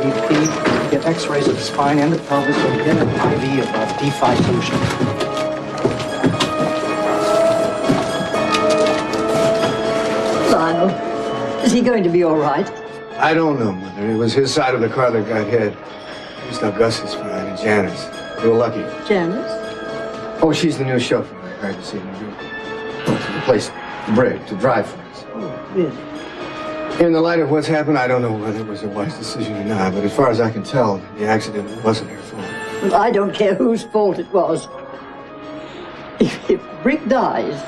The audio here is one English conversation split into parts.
IVP, get x-rays of the spine and the pelvis, and then an IV of D5 solution. Lionel, is he going to be all right? I don't know, Mother. It was his side of the car that got hit. At least now Gus is fine, and Janice. We were lucky. Janice? Oh, she's the new chauffeur I hired this evening. To replace the brake, to drive for us. Oh, really? In the light of what's happened, I don't know whether it was a wise decision or not, but as far as I can tell, the accident wasn't her fault. Well, I don't care whose fault it was. If Brick dies,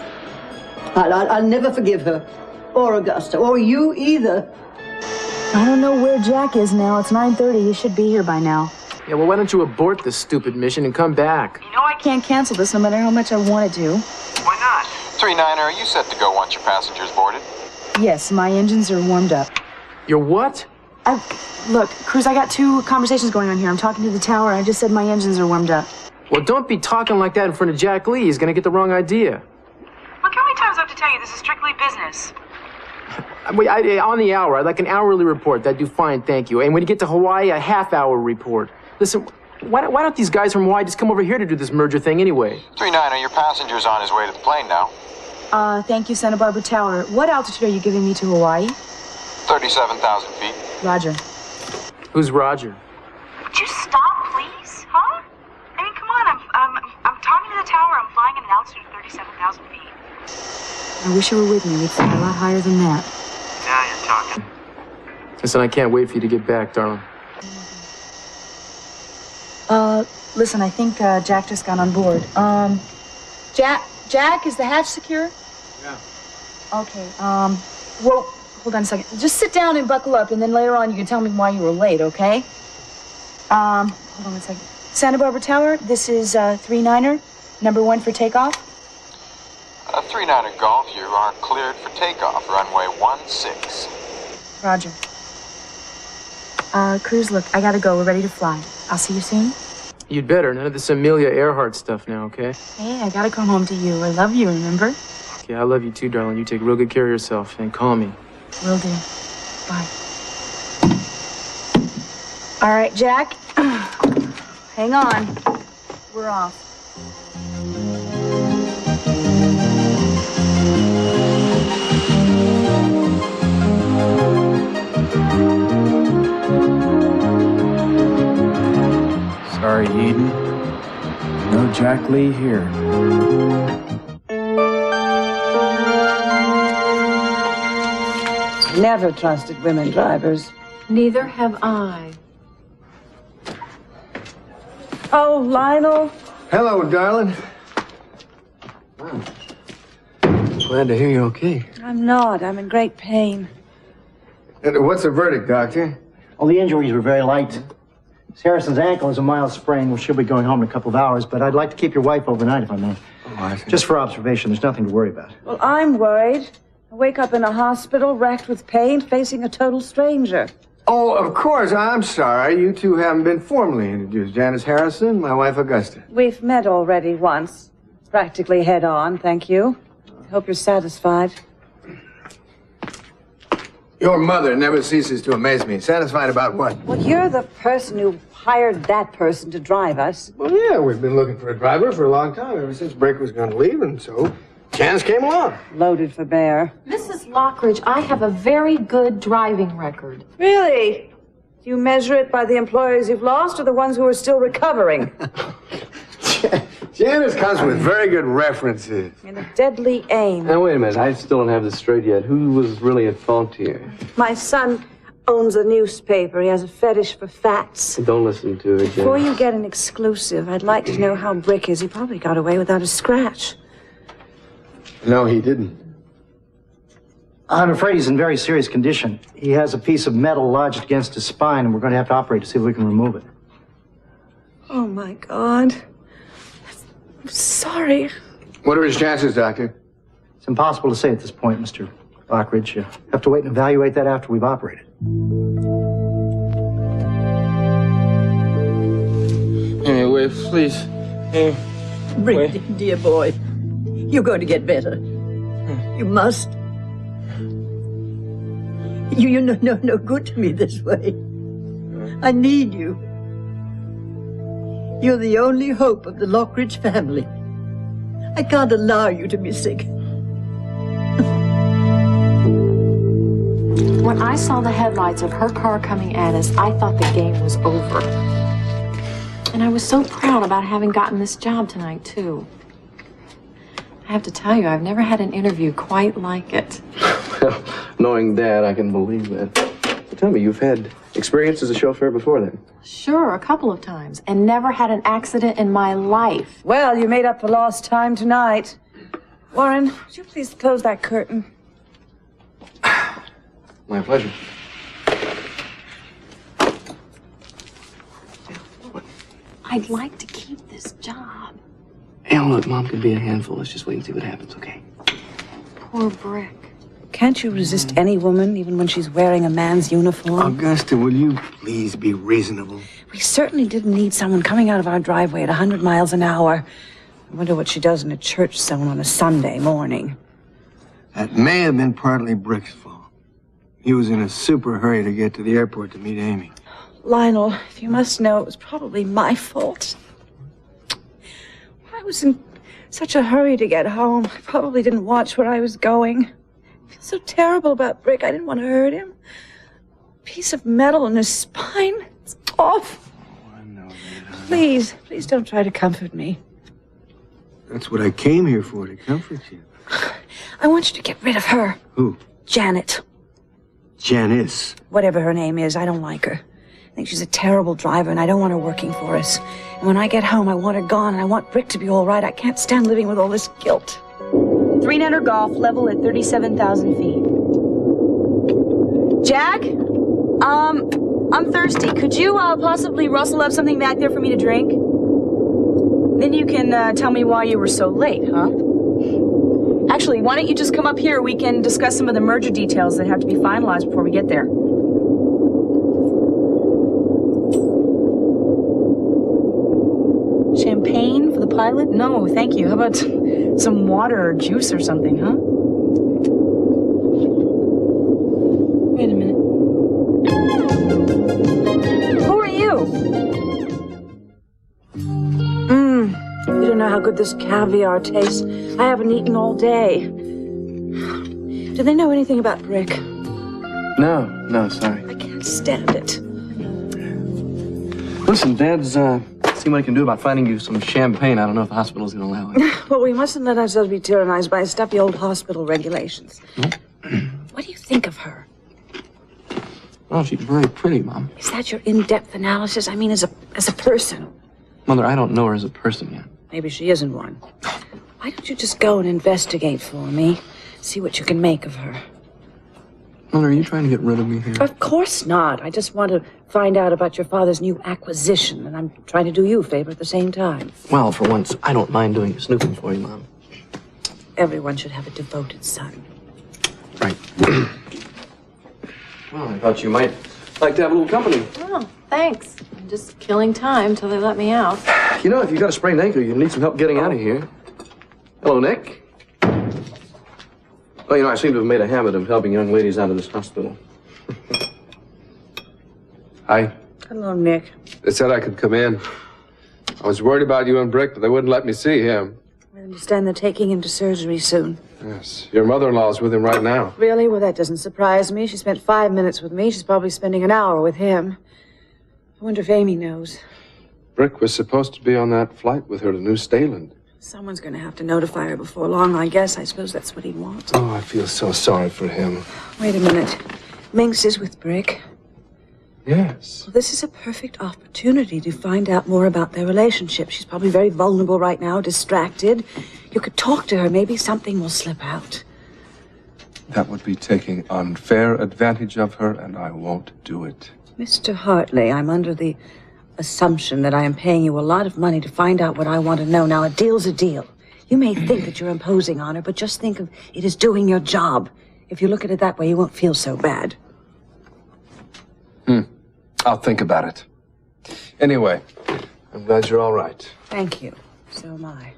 I'll never forgive her, or Augusta, or you either. I don't know where Jack is now. It's 9:30. He should be here by now. Yeah, well, why don't you abort this stupid mission and come back? You know I can't cancel this no matter how much I want to. Why not? 39er, are you set to go once your passengers boarded? Yes, my engines are warmed up. Your what? Look, Cruz, I got two conversations going on here. I'm talking to the tower. I just said my engines are warmed up. Well, don't be talking like that in front of Jack Lee. He's gonna get the wrong idea. Look, how many times I have to tell you this is strictly business? On the hour, I'd like an hourly report. That'd do fine, thank you. And when you get to Hawaii, a half-hour report. Listen, why don't these guys from Hawaii just come over here to do this merger thing anyway? 39er, your passenger's on his way to the plane now. Thank you, Santa Barbara Tower. What altitude are you giving me to Hawaii? 37,000 feet. Roger. Who's Roger? Would you stop, please? Huh? I mean, come on. I'm talking to the tower. I'm flying at an altitude of 37,000 feet. I wish you were with me. We'd fly a lot higher than that. Now you're talking. Listen, I can't wait for you to get back, darling. Listen, I think Jack just got on board. Jack, is the hatch secure? Yeah. Okay, well, hold on a second. Just sit down and buckle up, and then later on you can tell me why you were late, okay? Hold on one second. Santa Barbara Tower, this is 39er, number 1 for takeoff. 39er Golf, you are cleared for takeoff, runway 16. Roger. Cruz, look, I gotta go. We're ready to fly. I'll see you soon. You'd better. None of this Amelia Earhart stuff now, okay? Hey, I gotta come home to you. I love you, remember? Okay, I love you too, darling. You take real good care of yourself and call me. Will do. Bye. All right, Jack. Hang on. We're off. Sorry, Eden. No Jack Lee here. Never trusted women drivers. Neither have I. Oh, Lionel. Hello, darling. Glad to hear you're okay. I'm not. I'm in great pain. What's the verdict, Doctor? Well, the injuries were very light. Miss Harrison's ankle is a mild sprain. Well, she'll be going home in a couple of hours, but I'd like to keep your wife overnight, if I may. Oh, I see. Just for observation. There's nothing to worry about. Well, I'm worried. I wake up in a hospital, racked with pain, facing a total stranger. Oh, of course. I'm sorry. You two haven't been formally introduced. Janice Harrison, my wife, Augusta. We've met already once. Practically head on, thank you. Hope you're satisfied. Your mother never ceases to amaze me. Satisfied about what? Well, you're the person who hired that person to drive us. Well, yeah, we've been looking for a driver for a long time, ever since Brake was going to leave, and so Janice came along. Loaded for bear. Mrs. Lockridge, I have a very good driving record. Really? Do you measure it by the employers you've lost or the ones who are still recovering? Janice comes with very good references. And a deadly aim. Now, wait a minute. I still don't have this straight yet. Who was really at fault here? My son owns a newspaper. He has a fetish for facts. Don't listen to it, Before Jen. you get an exclusive, I'd like to know how Brick is. He probably got away without a scratch. No, he didn't. I'm afraid he's in very serious condition. He has a piece of metal lodged against his spine, and we're going to have to operate to see if we can remove it. Oh, my God. I'm sorry. What are his chances, Doctor? It's impossible to say at this point, Mr. Lockridge. You have to wait and evaluate that after we've operated. Anyway, please. Hey, Brick, dear boy, you're going to get better. You must. You're no good to me this way. I need you. You're the only hope of the Lockridge family. I can't allow you to be sick. When I saw the headlights of her car coming at us, I thought the game was over. And I was so proud about having gotten this job tonight, too. I have to tell you, I've never had an interview quite like it. Well, knowing Dad, I can believe that. So tell me, you've had experience as a chauffeur before then? Sure, a couple of times, and never had an accident in my life. Well, you made up for lost time tonight. Warren, would you please close that curtain? My pleasure. I'd like to keep this job. Hey, look, Mom could be a handful. Let's just wait and see what happens, okay? Poor Brick. Can't you resist any woman, even when she's wearing a man's uniform? Augusta, will you please be reasonable? We certainly didn't need someone coming out of our driveway at 100 miles an hour. I wonder what she does in a church zone on a Sunday morning. That may have been partly Brick's fault. He was in a super hurry to get to the airport to meet Amy. Lionel, if you must know, it was probably my fault. I was in such a hurry to get home. I probably didn't watch where I was going. I feel so terrible about Brick. I didn't want to hurt him. A piece of metal in his spine. It's awful. Oh, I know that. Please, please don't try to comfort me. That's what I came here for, to comfort you. I want you to get rid of her. Who? Janet. Janice. Whatever her name is, I don't like her. I think she's a terrible driver, and I don't want her working for us. And when I get home, I want her gone, and I want Brick to be all right. I can't stand living with all this guilt. 3-nutter golf, level at 37,000 feet. Jack? I'm thirsty. Could you possibly rustle up something back there for me to drink? Then you can tell me why you were so late, huh? Actually, why don't you just come up here? We can discuss some of the merger details that have to be finalized before we get there. Champagne for the pilot? No, thank you. How about some water or juice or something, huh? Wait a minute. Who are you? You don't know how good this caviar tastes. I haven't eaten all day. Do they know anything about Brick? No, sorry. I can't stand it. Listen, Dad's, see what I can do about finding you some champagne. I don't know if the hospital's gonna allow it. Well, we mustn't let ourselves be tyrannized by stuffy old hospital regulations. What do you think of her? Oh, she's very pretty, Mom. Is that your in-depth analysis? I mean, as a person. Mother, I don't know her as a person yet. Maybe she isn't one. Why don't you just go and investigate for me? See what you can make of her. Mother, are you trying to get rid of me here? Of course not. I just want to find out about your father's new acquisition, and I'm trying to do you a favor at the same time. Well, for once, I don't mind doing snooping for you, Mom. Everyone should have a devoted son. Right. Well, I thought you might like to have a little company. Oh, thanks. I'm just killing time till they let me out. You know, if you got a sprained ankle, you need some help getting out of here. Hello, Nick. Well, you know, I seem to have made a habit of helping young ladies out of this hospital. Hi. Hello, Nick. They said I could come in. I was worried about you and Brick, but they wouldn't let me see him. I understand they're taking him to surgery soon. Yes. Your mother-in-law's with him right now. Really? Well, that doesn't surprise me. She spent 5 minutes with me. She's probably spending an hour with him. I wonder if Amy knows. Brick was supposed to be on that flight with her to New Staland. Someone's going to have to notify her before long, I guess. I suppose that's what he wants. Oh, I feel so sorry for him. Wait a minute. Minx is with Brick. Yes. Well, this is a perfect opportunity to find out more about their relationship. She's probably very vulnerable right now, distracted. You could talk to her. Maybe something will slip out. That would be taking unfair advantage of her, and I won't do it. Mr. Hartley, I'm under the assumption that I am paying you a lot of money to find out what I want to know. Now, a deal's a deal. You may think that you're imposing on her, but just think of it as doing your job. If you look at it that way, you won't feel so bad. I'll think about it. Anyway, I'm glad you're all right. Thank you. So am I.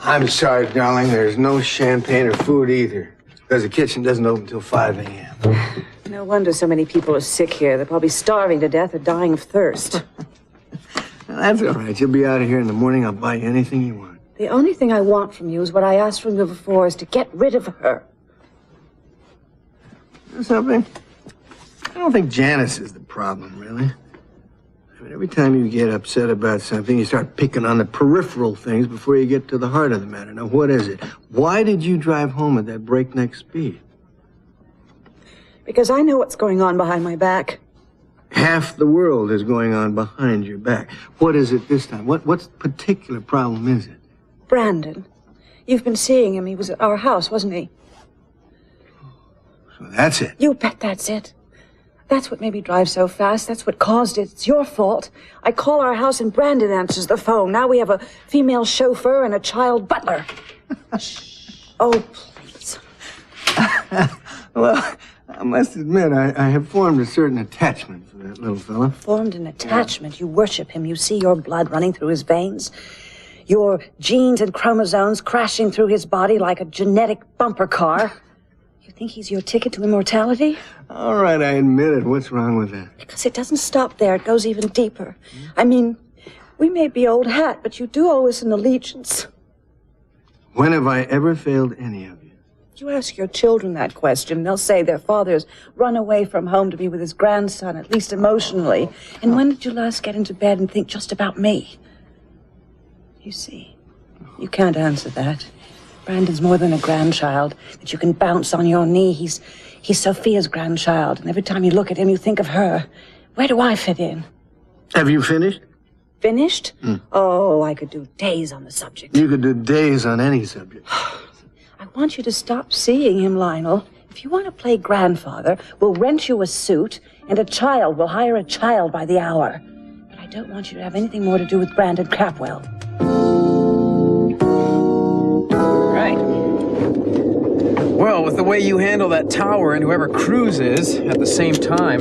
I'm sorry, darling. There's no champagne or food either. Because the kitchen doesn't open until 5 a.m. No wonder so many people are sick here. They're probably starving to death or dying of thirst. Well, that's all right. You'll be out of here in the morning. I'll buy you anything you want. The only thing I want from you is what I asked from you before, is to get rid of her. You know something? I don't think Janice is the problem, really. I mean, every time you get upset about something, you start picking on the peripheral things before you get to the heart of the matter. Now, what is it? Why did you drive home at that breakneck speed? Because I know what's going on behind my back. Half the world is going on behind your back. What is it this time? What particular problem is it? Brandon. You've been seeing him. He was at our house, wasn't he? So that's it. You bet that's it. That's what made me drive so fast. That's what caused it. It's your fault. I call our house and Brandon answers the phone. Now we have a female chauffeur and a child butler. Oh, please. Well, I must admit, I have formed a certain attachment for that little fella. Formed an attachment. You worship him. You see your blood running through his veins. Your genes and chromosomes crashing through his body like a genetic bumper car. You think he's your ticket to immortality? All right, I admit it. What's wrong with that? Because it doesn't stop there. It goes even deeper. I mean, we may be old hat, but you do owe us an allegiance. When have I ever failed any of you? You ask your children that question, they'll say their father's run away from home to be with his grandson, at least emotionally. And when did you last get into bed and think just about me? You see, you can't answer that. Brandon's more than a grandchild that you can bounce on your knee. He's Sophia's grandchild, and every time you look at him, you think of her. Where do I fit in? Have you finished? Finished? Oh, I could do days on the subject. You could do days on any subject. I want you to stop seeing him, Lionel. If you want to play grandfather, we'll rent you a suit, and a child. We'll hire a child by the hour. But I don't want you to have anything more to do with Brandon Capwell. Right. Well, with the way you handle that tower and whoever Cruz is at the same time,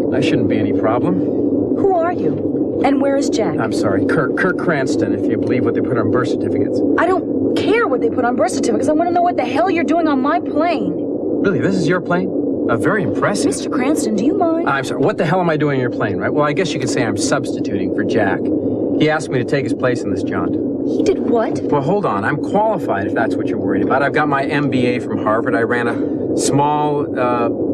that shouldn't be any problem. Who are you? And where is Jack? I'm sorry, Kirk Cranston, if you believe what they put on birth certificates. I don't care what they put on birth certificates. I want to know what the hell you're doing on my plane. Really, this is your plane? Very impressive. Mr. Cranston, do you mind? I'm sorry, what the hell am I doing on your plane, right? Well, I guess you could say I'm substituting for Jack. He asked me to take his place in this jaunt. He did what? Well, hold on. I'm qualified, if that's what you're worried about. I've got my MBA from Harvard. I ran a small,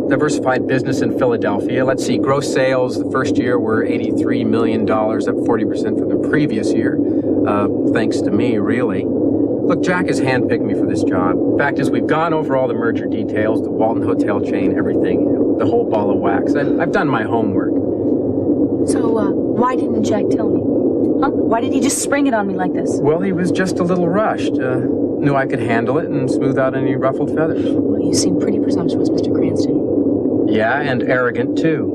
diversified business in Philadelphia. Let's see, gross sales the first year were $83 million, up 40% from the previous year. Thanks to me, really. Look, Jack has handpicked me for this job. Fact is, we've gone over all the merger details, the Walton Hotel chain, everything, the whole ball of wax. I've done my homework. So, why didn't Jack tell me? Huh? Why did he just spring it on me like this? Well, he was just a little rushed. Knew I could handle it and smooth out any ruffled feathers. Well, you seem pretty presumptuous, Mr. Cranston. Yeah, and arrogant, too.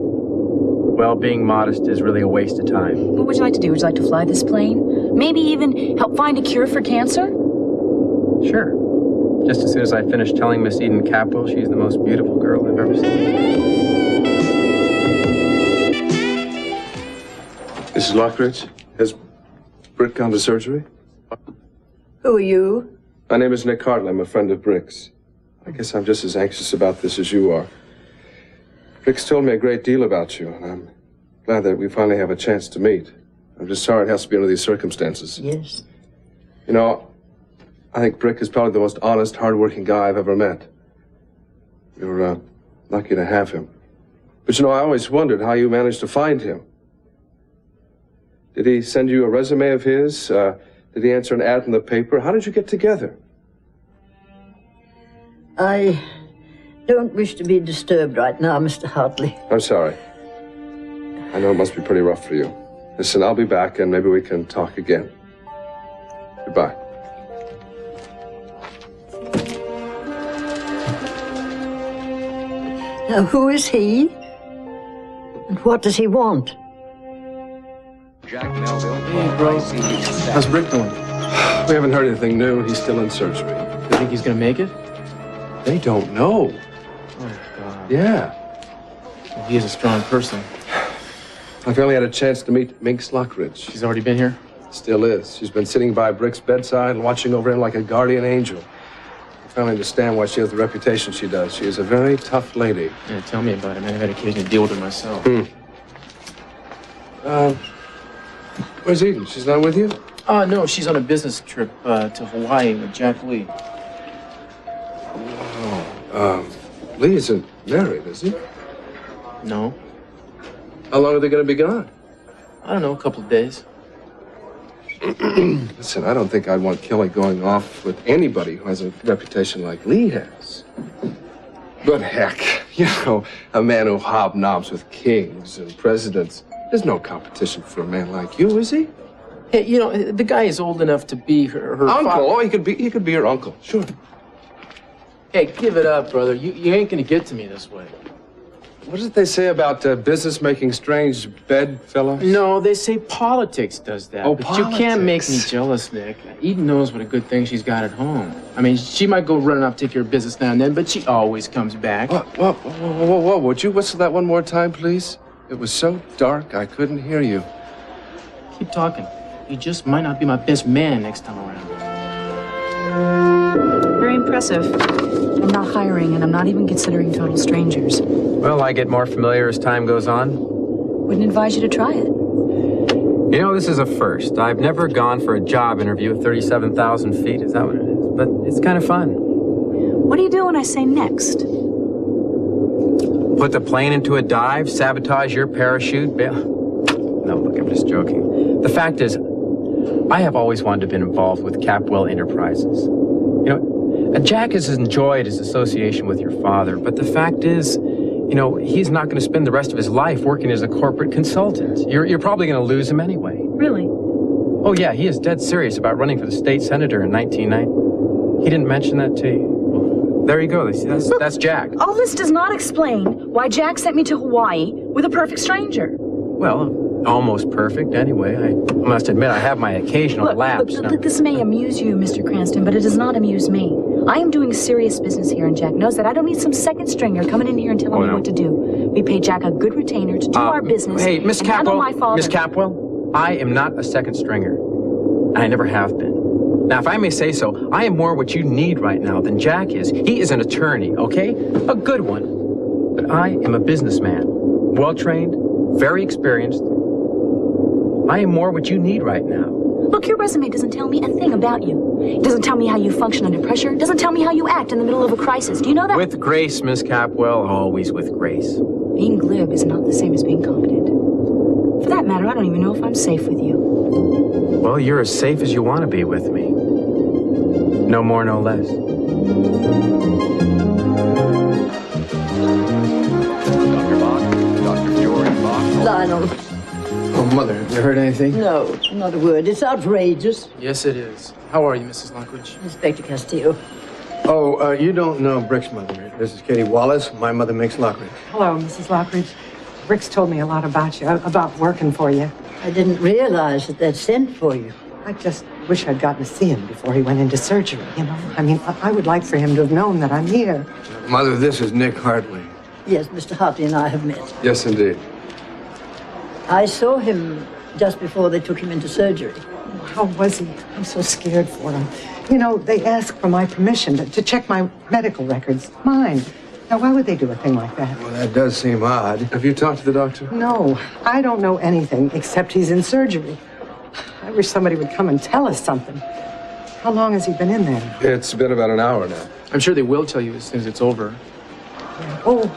Well, being modest is really a waste of time. What would you like to do? Would you like to fly this plane? Maybe even help find a cure for cancer? Sure. Just as soon as I finish telling Miss Eden Capwell she's the most beautiful girl I've ever seen. Mrs. Lockridge, has Brick gone to surgery? Who are you? My name is Nick Hartley. I'm a friend of Brick's. I guess I'm just as anxious about this as you are. Brick's told me a great deal about you, and I'm glad that we finally have a chance to meet. I'm just sorry it has to be under these circumstances. Yes. You know, I think Brick is probably the most honest, hard-working guy I've ever met. You're lucky to have him. But you know, I always wondered how you managed to find him. Did he send you a resume of his? Did he answer an ad in the paper? How did you get together? I don't wish to be disturbed right now, Mr. Hartley. I'm sorry. I know it must be pretty rough for you. Listen, I'll be back and maybe we can talk again. Goodbye. Now, who is he? And what does he want? Jack Melville. Hey, bro. How's Brick doing? We haven't heard anything new. He's still in surgery. You think he's gonna make it? They don't know. Oh, God. Yeah. Well, he is a strong person. I finally had a chance to meet Minx Lockridge. She's already been here? Still is. She's been sitting by Brick's bedside and watching over him like a guardian angel. I finally understand why she has the reputation she does. She is a very tough lady. Yeah, tell me about it, man. I've had occasion to deal with her myself. Where's Eden? She's not with you? No, she's on a business trip to Hawaii with Jack Lee. Lee isn't married, is he? No. How long are they going to be gone? I don't know, a couple of days. Listen, I don't think I'd want Kelly going off with anybody who has a reputation like Lee has. But heck, you know, a man who hobnobs with kings and presidents, there's no competition for a man like you, is he? Hey, you know, the guy is old enough to be her uncle. father. Oh, he could be your uncle, sure. Hey, give it up, brother. You ain't gonna get to me this way. What did they say about business making strange bedfellows? No, they say politics does that. Oh, but you can't make me jealous, Nick. Eden knows what a good thing she's got at home. I mean, she might go running off, take care of business now and then, but she always comes back. Whoa, would you whistle that one more time, please? It was so dark, I couldn't hear you. Keep talking. You just might not be my best man next time around. Very impressive. I'm not hiring, and I'm not even considering total strangers. Well, I get more familiar as time goes on. Wouldn't advise you to try it. You know, this is a first. I've never gone for a job interview at 37,000 feet. Is that what it is? But it's kind of fun. What do you do when I say next? Put the plane into a dive, sabotage your parachute, bail. No, look, I'm just joking. The fact is, I have always wanted to have been involved with Capwell Enterprises. You know, Jack has enjoyed his association with your father, but the fact is, you know, he's not going to spend the rest of his life working as a corporate consultant. You're probably going to lose him anyway. Really? Oh, yeah, he is dead serious about running for the state senator in 1990. He didn't mention that to you. Well, there you go. That's Jack. All this does not explain why Jack sent me to Hawaii with a perfect stranger. Well, almost perfect anyway. I must admit I have my occasional lapse. Look, this may amuse you, Mr. Cranston, but it does not amuse me. I am doing serious business here, and Jack knows that. I don't need some second stringer coming in here and telling me what to do. We pay Jack a good retainer to do our business. Hey, Miss Capwell, my father. Miss Capwell, I am not a second stringer, and I never have been. Now, if I may say so, I am more what you need right now than Jack is. He is an attorney, okay? A good one. But I am a businessman, well-trained, very experienced. I am more what you need right now. Look, your resume doesn't tell me a thing about you. It doesn't tell me how you function under pressure. It doesn't tell me how you act in the middle of a crisis. Do you know that? With grace, Miss Capwell, always with grace. Being glib is not the same as being competent. For that matter, I don't even know if I'm safe with you. Well, you're as safe as you want to be with me. No more, no less. Dr. Bach, Dr. George Bach. Lionel. Oh, Mother, have you heard anything? No, not a word. It's outrageous. Yes, it is. How are you, Mrs. Lockridge? Inspector Castillo. Oh, you don't know Brick's mother. This is Katie Wallace. My mother makes Lockridge. Hello, Mrs. Lockridge. Rick's told me a lot about you, about working for you. I didn't realize that they'd sent for you. I just wish I'd gotten to see him before he went into surgery, you know? I mean, I would like for him to have known that I'm here. Mother, this is Nick Hartley. Yes, Mr. Hartley and I have met. Yes, indeed. I saw him just before they took him into surgery. How was he? I'm so scared for him. You know, they asked for my permission to check my medical records. Mine. Now, why would they do a thing like that? Well, that does seem odd. Have you talked to the doctor? No, I don't know anything except he's in surgery. I wish somebody would come and tell us something. How long has he been in there? It's been about an hour now. I'm sure they will tell you as soon as it's over. Yeah. Oh,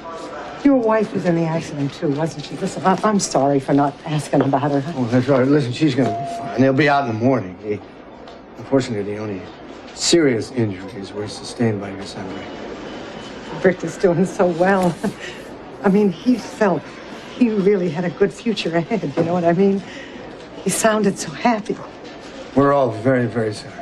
your wife was in the accident too, wasn't she? Listen, I'm sorry for not asking about her. Oh, that's all right. Listen, she's going to be fine. They'll be out in the morning. Unfortunately, the only serious injuries were sustained by your son, Rick. Rick is doing so well. I mean, he felt he really had a good future ahead, you know what I mean? He sounded so happy. We're all very, very sorry.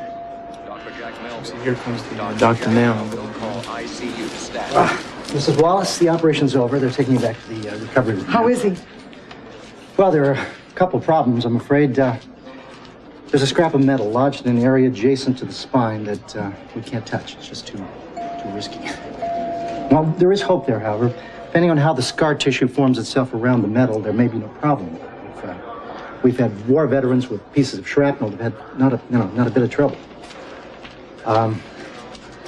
Dr. Jack Mills. Here comes the doctor now. Will call ICU staff. Mrs. Wallace, the operation's over. They're taking you back to the recovery room. How is he? Well, there are a couple problems, I'm afraid. There's a scrap of metal lodged in an area adjacent to the spine that we can't touch. It's just too risky. Well, there is hope there, however. Depending on how the scar tissue forms itself around the metal, there may be no problem. We've had war veterans with pieces of shrapnel that had not a bit of trouble.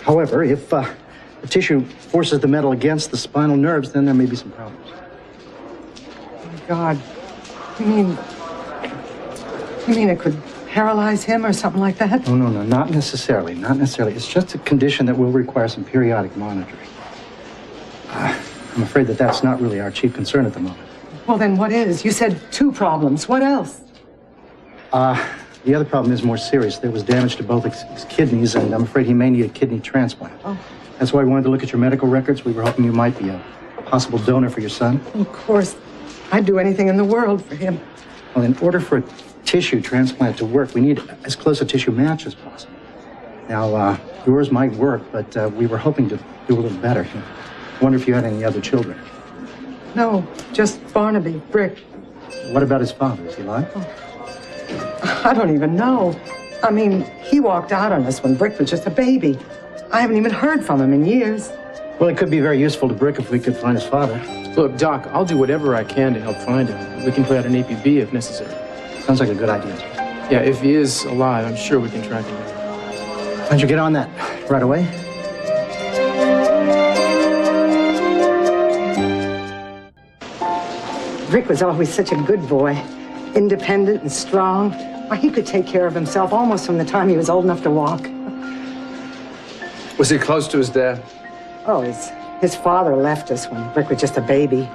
However, if the tissue forces the metal against the spinal nerves, then there may be some problems. Oh, my God. You mean it could paralyze him or something like that? No, not necessarily. Not necessarily. It's just a condition that will require some periodic monitoring. I'm afraid that that's not really our chief concern at the moment. Well, then what is? You said 2 problems. What else? The other problem is more serious. There was damage to both his kidneys, and I'm afraid he may need a kidney transplant. Oh. That's why we wanted to look at your medical records. We were hoping you might be a possible donor for your son. Of course. I'd do anything in the world for him. Well, in order for a tissue transplant to work, we need as close a tissue match as possible. Now, yours might work, but we were hoping to do a little better. I wonder if you had any other children. No, just Barnaby, Brick. What about his father? Is he alive? Oh. I don't even know. I mean, he walked out on us when Brick was just a baby. I haven't even heard from him in years. Well, it could be very useful to Brick if we could find his father. Look, Doc, I'll do whatever I can to help find him. We can play out an APB if necessary. Sounds like a good idea. Yeah, if he is alive, I'm sure we can track him down. Why don't you get on that right away? Brick was always such a good boy, independent and strong. Why, he could take care of himself almost from the time he was old enough to walk. Was he close to his dad? Oh, his father left us when Brick was just a baby.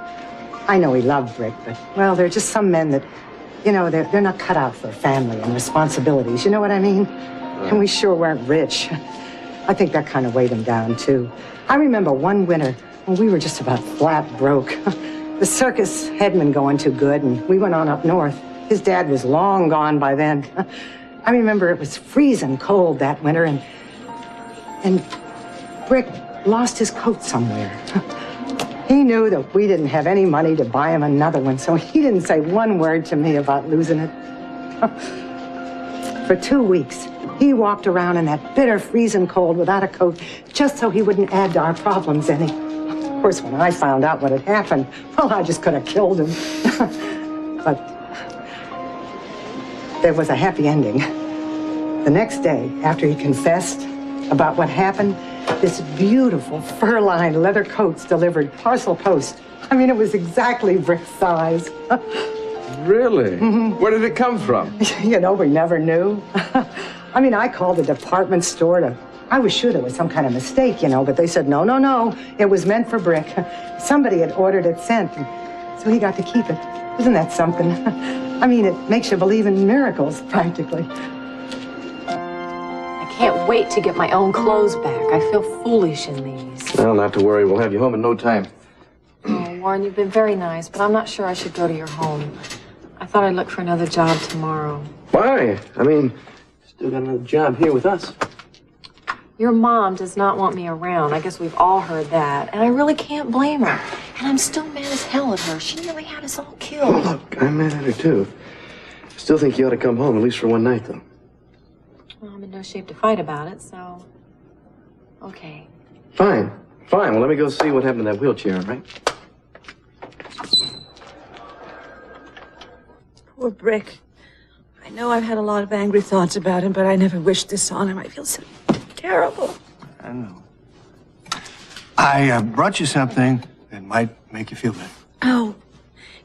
I know he loved Brick, but, well, there are just some men that, you know, they're not cut out for family and responsibilities, you know what I mean? And we sure weren't rich. I think that kind of weighed him down, too. I remember one winter when we were just about flat broke. The circus hadn't been going too good, and we went on up north. His dad was long gone by then. I remember it was freezing cold that winter, and Brick lost his coat somewhere. He knew that we didn't have any money to buy him another one, so he didn't say one word to me about losing it. For 2 weeks, he walked around in that bitter freezing cold without a coat, just so he wouldn't add to our problems any. Of course, when I found out what had happened, well, I just could have killed him. But there was a happy ending. The next day, after he confessed about what happened, this beautiful fur-lined leather coat's delivered parcel post. I mean, it was exactly Brick's size. Really? Mm-hmm. Where did it come from? You know, we never knew. I mean, I called the department store I was sure there was some kind of mistake, you know, but they said, no, it was meant for Brick. Somebody had ordered it sent, and so he got to keep it. Isn't that something? I mean, it makes you believe in miracles, practically. I can't wait to get my own clothes back. I feel foolish in these. Well, not to worry. We'll have you home in no time. Oh, Warren, you've been very nice, but I'm not sure I should go to your home. I thought I'd look for another job tomorrow. Why? I mean, still got another job here with us. Your mom does not want me around. I guess we've all heard that. And I really can't blame her. And I'm still mad as hell at her. She nearly had us all killed. Oh, look, I'm mad at her, too. I still think you ought to come home, at least for one night, though. Well, I'm in no shape to fight about it, so... Okay. Fine. Well, let me go see what happened to that wheelchair, all right? Poor Brick. I know I've had a lot of angry thoughts about him, but I never wished this on him. I feel so terrible. I know. I brought you something that might make you feel better. Oh,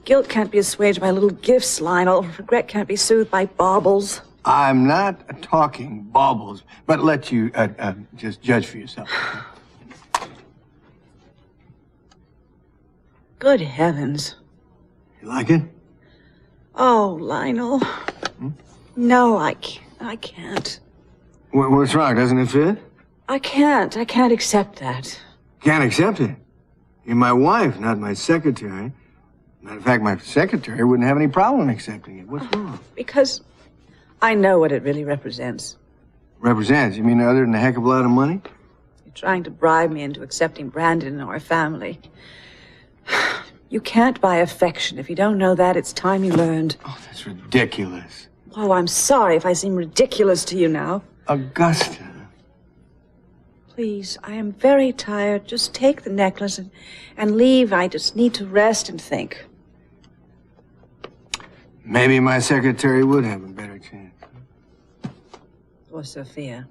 guilt can't be assuaged by little gifts, Lionel. Regret can't be soothed by baubles. I'm not talking baubles, but let you just judge for yourself. Good heavens. You like it? Oh, Lionel. No, I can't. What's wrong? Doesn't it fit? I can't accept that. Can't accept it. You're my wife, not my secretary. Matter of fact, my secretary wouldn't have any problem accepting it. What's wrong? Because I know what it really represents. Represents? You mean other than a heck of a lot of money? You're trying to bribe me into accepting Brandon in our family. You can't buy affection. If you don't know that, it's time you learned. Oh, that's ridiculous. Oh, I'm sorry if I seem ridiculous to you now. Augusta. Please, I am very tired. Just take the necklace and leave. I just need to rest and think. Maybe my secretary would have a better chance. Or Sophia.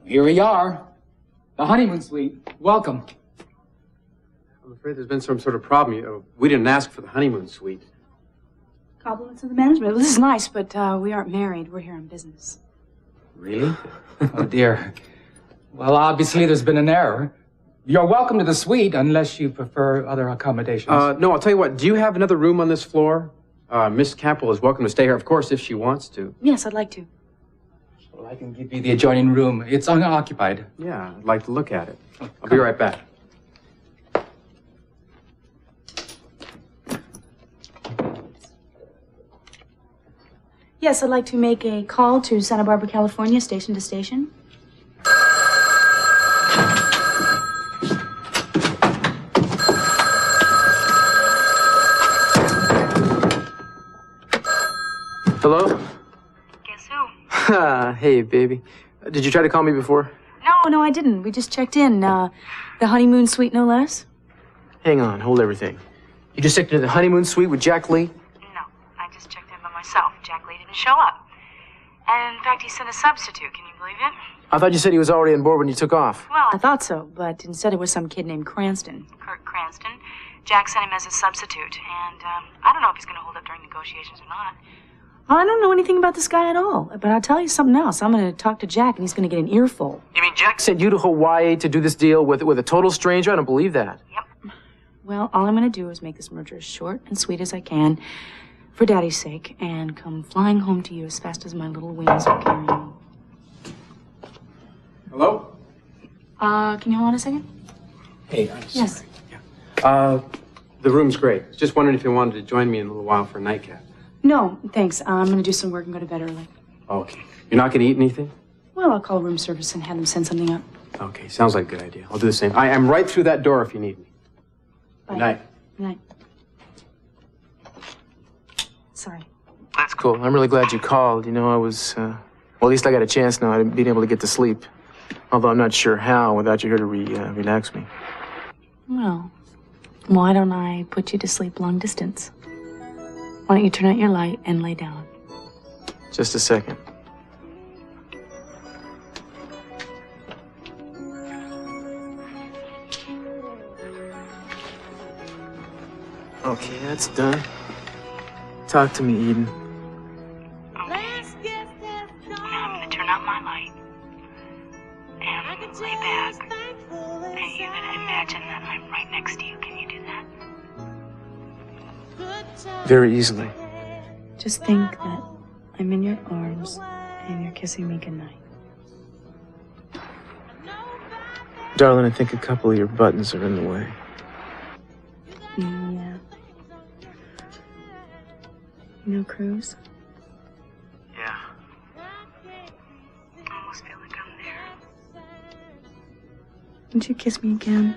Here we are. The honeymoon suite. Welcome. I'm afraid there's been some sort of problem. We didn't ask for the honeymoon suite. Compliments of the management. Well, this is nice, but we aren't married. We're here on business. Really? Oh, dear. Well, obviously there's been an error. You're welcome to the suite unless you prefer other accommodations. No, I'll tell you what. Do you have another room on this floor? Miss Campbell is welcome to stay here, of course, if she wants to. Yes, I'd like to. Well, I can give you the adjoining room. It's unoccupied. Yeah, I'd like to look at it. I'll be right back. Yes, I'd like to make a call to Santa Barbara, California, station to station. Hello? Guess who? Hey, baby. Did you try to call me before? No, I didn't. We just checked in. The honeymoon suite, no less. Hang on, hold everything. You just checked into the honeymoon suite with Jack Lee? No, I just checked in by myself. Jack Lee didn't show up. And in fact, he sent a substitute. Can you believe it? I thought you said he was already on board when you took off. Well, I thought so, but instead it was some kid named Cranston. Kurt Cranston. Jack sent him as a substitute, and I don't know if he's going to hold up during negotiations or not. I don't know anything about this guy at all, but I'll tell you something else. I'm going to talk to Jack, and he's going to get an earful. You mean Jack sent you to Hawaii to do this deal with a total stranger? I don't believe that. Yep. Well, all I'm going to do is make this merger as short and sweet as I can, for Daddy's sake, and come flying home to you as fast as my little wings will carry me. Hello? Can you hold on a second? Hey, I'm sorry. Yes. The room's great. Just wondering if you wanted to join me in a little while for a nightcap. No, thanks. I'm going to do some work and go to bed early. Okay. You're not going to eat anything? Well, I'll call room service and have them send something up. Okay, sounds like a good idea. I'll do the same. I am right through that door if you need me. Bye. Good night. Good night. Sorry. That's cool. I'm really glad you called. You know, I was, well, at least I got a chance now at being able to get to sleep. Although I'm not sure how without you here to relax me. Well, why don't I put you to sleep long distance? Why don't you turn out your light and lay down? Just a second. Okay, that's done. Talk to me, Eden. Okay. Now I'm going to turn out my light and lay back. And you're going to imagine that I'm right next to you. Can you do that? Very easily. Just think that I'm in your arms and you're kissing me goodnight. Darling, I think a couple of your buttons are in the way. Yeah. You know, Cruz? Yeah. I almost feel like I'm there. Won't you kiss me again?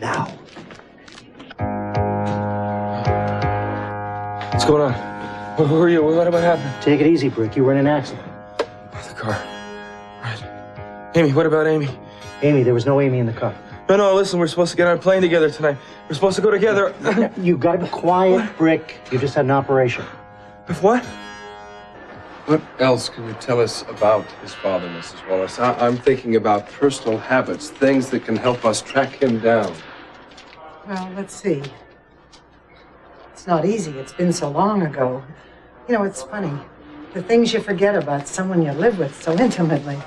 Now. What's going on? Who are you? What happened? Take it easy, Brick. You were in an accident. The car. Right. Amy, what about Amy? Amy, there was no Amy in the car. No, listen, we're supposed to get on a plane together tonight. We're supposed to go together. You gotta be quiet, Brick. You just had an operation. With what? What else can you tell us about his father, Mrs. Wallace? I'm thinking about personal habits, things that can help us track him down. Well, let's see. It's not easy. It's been so long ago. You know, it's funny. The things you forget about someone you live with so intimately.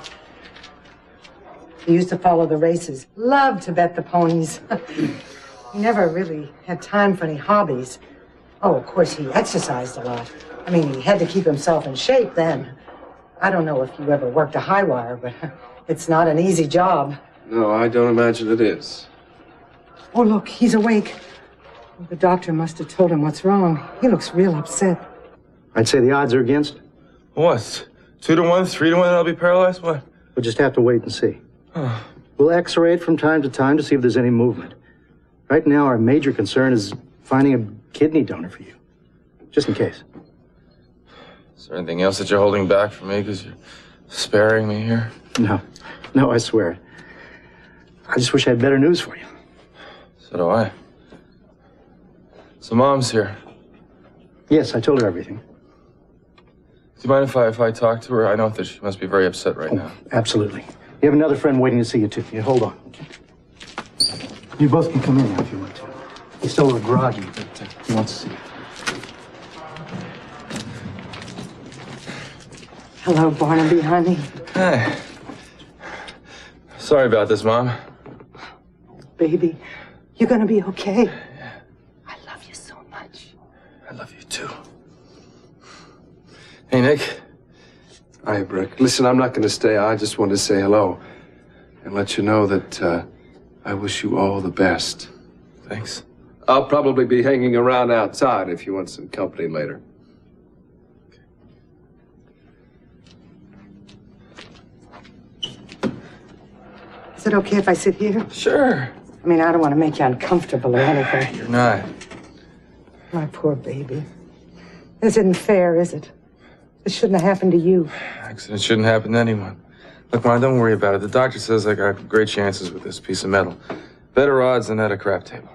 He used to follow the races, loved to bet the ponies. He never really had time for any hobbies. Oh, of course, he exercised a lot. I mean, he had to keep himself in shape then. I don't know if you ever worked a high wire, but it's not an easy job. No, I don't imagine it is. Oh, look, he's awake. The doctor must have told him what's wrong. He looks real upset. I'd say the odds are against. What? 2 to 1, 3 to 1, I'll be paralyzed? What? We'll just have to wait and see. We'll x-ray it from time to time to see if there's any movement. Right now, our major concern is finding a kidney donor for you. Just in case. Is there anything else that you're holding back from me because you're sparing me here? No, I swear. I just wish I had better news for you. So do I. So Mom's here. Yes, I told her everything. Do you mind if I talk to her? I know that she must be very upset right now. Absolutely. You have another friend waiting to see you, too. You hold on. You both can come in now if you want to. He's still a little groggy, but he wants to see you. Hello, Barnaby, honey. Hi. Sorry about this, Mom. Baby, you're gonna be okay. Yeah. I love you so much. I love you, too. Hey, Nick. Hi, Brick. Listen, I'm not going to stay. I just wanted to say hello and let you know that I wish you all the best. Thanks. I'll probably be hanging around outside if you want some company later. Is it okay if I sit here? Sure. I mean, I don't want to make you uncomfortable or anything. You're not. My poor baby. This isn't fair, is it? This shouldn't have happened to you. Accident shouldn't happen to anyone. Look, Mom, don't worry about it. The doctor says I got great chances with this piece of metal. Better odds than at a crap table.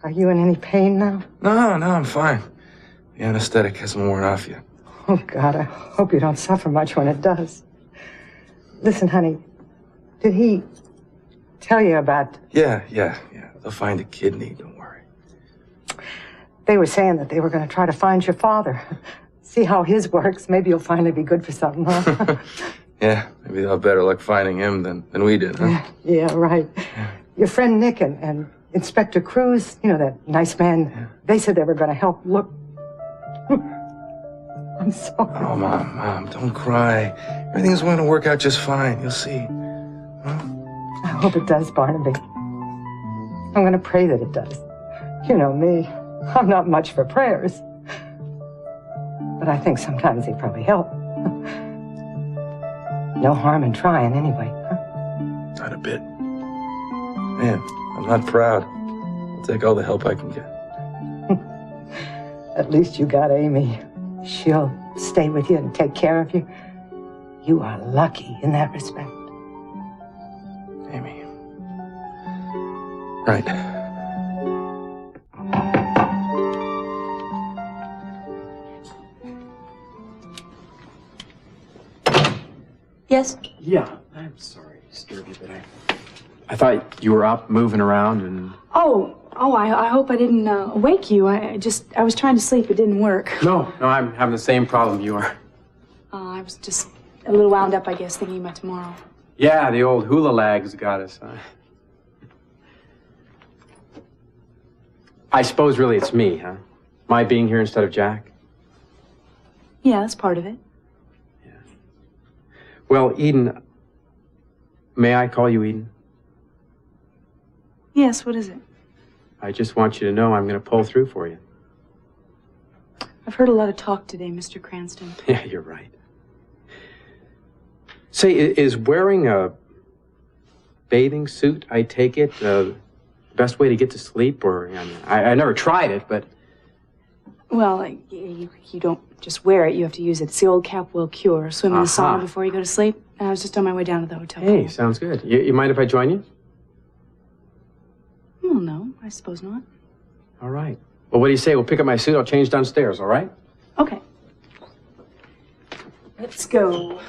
Are you in any pain now? No, I'm fine. The anesthetic hasn't worn off yet. Oh, God, I hope you don't suffer much when it does. Listen, honey, did he tell you about... Yeah. They'll find a kidney, don't worry. They were saying that they were going to try to find your father. See how his works. Maybe you'll finally be good for something, huh? Yeah, maybe they'll have better luck finding him than we did, huh? Yeah, right. Yeah. Your friend Nick and Inspector Cruz, you know, that nice man, they said they were going to help look... I'm sorry. Oh, Mom, don't cry. Everything's going to work out just fine. You'll see. Huh? I hope it does, Barnaby. I'm going to pray that it does. You know me. I'm not much for prayers. But I think sometimes they probably help. No harm in trying anyway, huh? Not a bit. Man, I'm not proud. I'll take all the help I can get. At least you got Amy. She'll stay with you and take care of you. You are lucky in that respect. Amy. Right. Yes? Yeah, I'm sorry to disturb you, but I thought you were up, moving around, and... I hope I didn't wake you. I was trying to sleep. It didn't work. No, I'm having the same problem you are. I was just a little wound up, I guess, thinking about tomorrow. Yeah, the old hula lags got us. I suppose really it's me, huh? My being here instead of Jack? Yeah, that's part of it. Yeah. Well, Eden, may I call you Eden? Yes, what is it? I just want you to know I'm going to pull through for you. I've heard a lot of talk today, Mr. Cranston. Yeah, you're right. Say, is wearing a bathing suit, I take it, the best way to get to sleep? Or, I mean, I never tried it, but... Well, you don't just wear it, you have to use it. It's the old Cap will cure. Swim in the sauna before you go to sleep. And I was just on my way down to the hotel. Hey, sounds good. You mind if I join you? Well, no, I suppose not. All right. Well, what do you say? We'll pick up my suit. I'll change downstairs, all right? Okay. Let's go.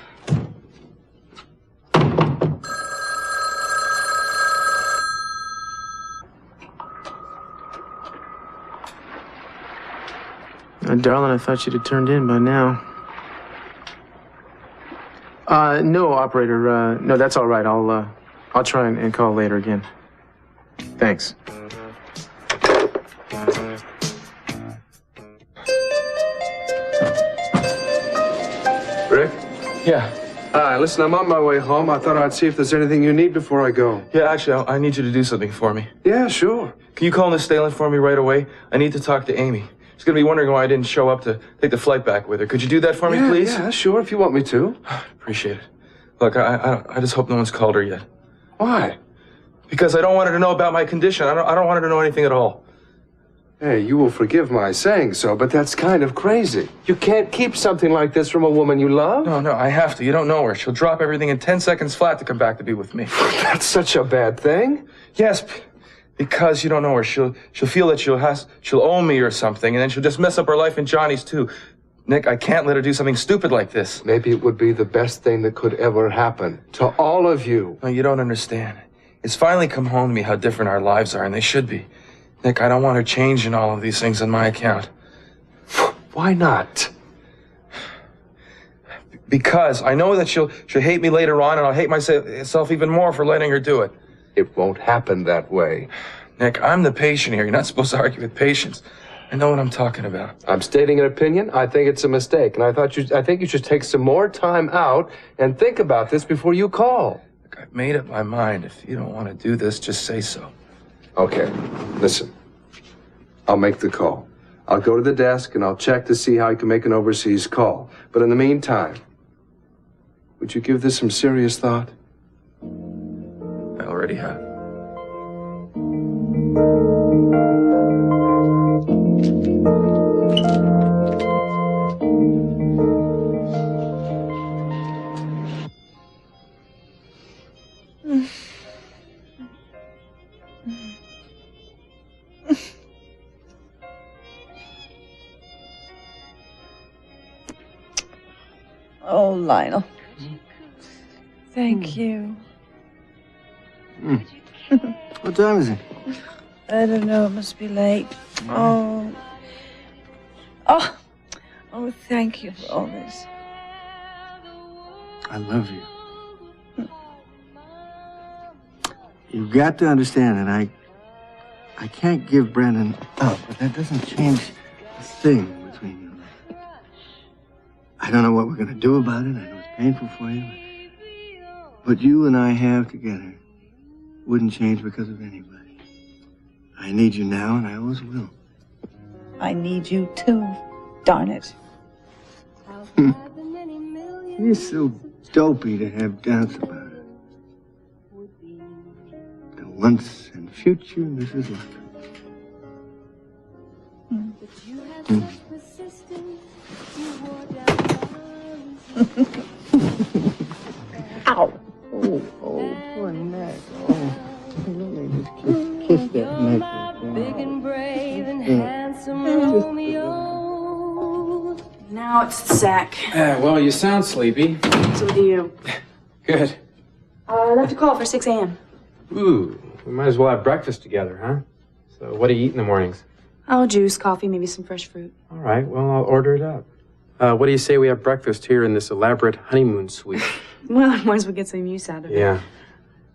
Darling, I thought you'd have turned in by now. No, operator. No, that's all right. I'll try and call later again. Thanks. Rick? Yeah. Listen, I'm on my way home. I thought I'd see if there's anything you need before I go. Yeah, actually, I need you to do something for me. Yeah, sure. Can you call Miss Stalin for me right away? I need to talk to Amy. She's going to be wondering why I didn't show up to take the flight back with her. Could you do that for me, please? Yeah, sure, if you want me to. Appreciate it. Look, I just hope no one's called her yet. Why? Because I don't want her to know about my condition. I don't want her to know anything at all. Hey, you will forgive my saying so, but that's kind of crazy. You can't keep something like this from a woman you love. No, I have to. You don't know her. She'll drop everything in 10 seconds flat to come back to be with me. That's such a bad thing. Yes, because you don't know her. She'll feel that she'll owe me or something, and then she'll just mess up her life and Johnny's too. Nick, I can't let her do something stupid like this. Maybe it would be the best thing that could ever happen to all of you. No, you don't understand. It's finally come home to me how different our lives are, and they should be. Nick, I don't want her changing all of these things on my account. Why not? Because I know that she'll hate me later on, and I'll hate myself even more for letting her do it. It won't happen that way. Nick, I'm the patient here. You're not supposed to argue with patients. I know what I'm talking about. I'm stating an opinion. I think it's a mistake, and I think you should take some more time out and think about this before you call. Look, I've made up my mind. If you don't want to do this, just say so. Okay, listen. I'll make the call. I'll go to the desk and I'll check to see how I can make an overseas call. But in the meantime, would you give this some serious thought? I already have. Oh, Lionel. Thank you. What time is it? I don't know. It must be late. Oh, thank you for all this. I love you. You've got to understand that I can't give Brandon up, but that doesn't change a thing between you and me. I don't know what we're going to do about it. I know it's painful for you. But you and I have together wouldn't change because of anybody. I need you now, and I always will. I need you too. Darn it. You're so dopey to have doubts about it. The once and future Mrs. London. Ow. Oh, poor neck. Oh, let me just kiss that neck. Big and brave and handsome Romeo. Now it's the sack. Well, you sound sleepy. So do you. Good. I left a call for 6 a.m. Ooh, we might as well have breakfast together, huh? So what do you eat in the mornings? Oh, juice, coffee, maybe some fresh fruit. All right, well, I'll order it up. What do you say we have breakfast here in this elaborate honeymoon suite? Well, I might as well get some use out of it. Yeah.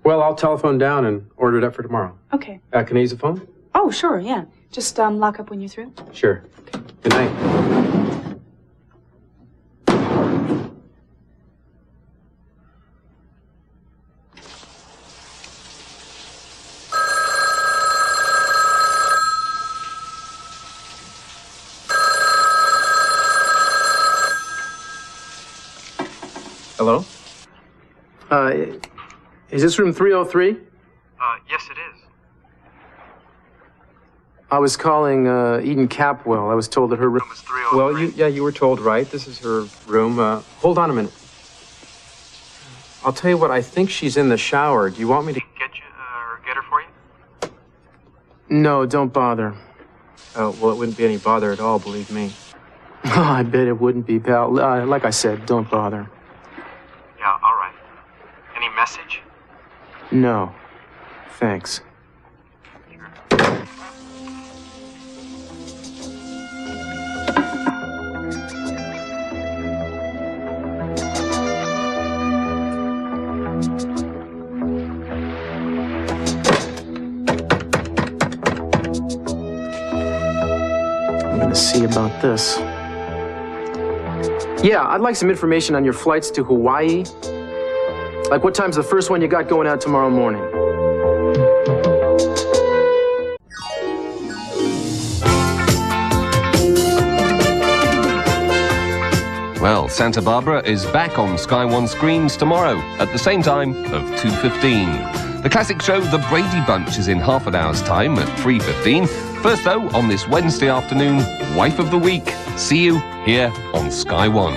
Well, I'll telephone down and order it up for tomorrow. Okay. Can I use the phone? Oh, sure, yeah. Just lock up when you're through. Sure. Good night. Hello? Is this room 303? Yes, it is. I was calling Eden Capwell. I was told that her room was 303. Well, you were told right. This is her room. Hold on a minute. I'll tell you what, I think she's in the shower. Do you want me to Get her for you? No, don't bother. Oh, well, it wouldn't be any bother at all, believe me. Oh, I bet it wouldn't be, pal. Like I said, don't bother. Yeah, all right. Any message? No. Thanks. I'm gonna see about this. Yeah, I'd like some information on your flights to Hawaii. Like, what time's the first one you got going out tomorrow morning? Well, Santa Barbara is back on Sky One screens tomorrow at the same time of 2:15. The classic show The Brady Bunch is in half an hour's time at 3:15. First, though, on this Wednesday afternoon, Wife of the Week. See you here on Sky One.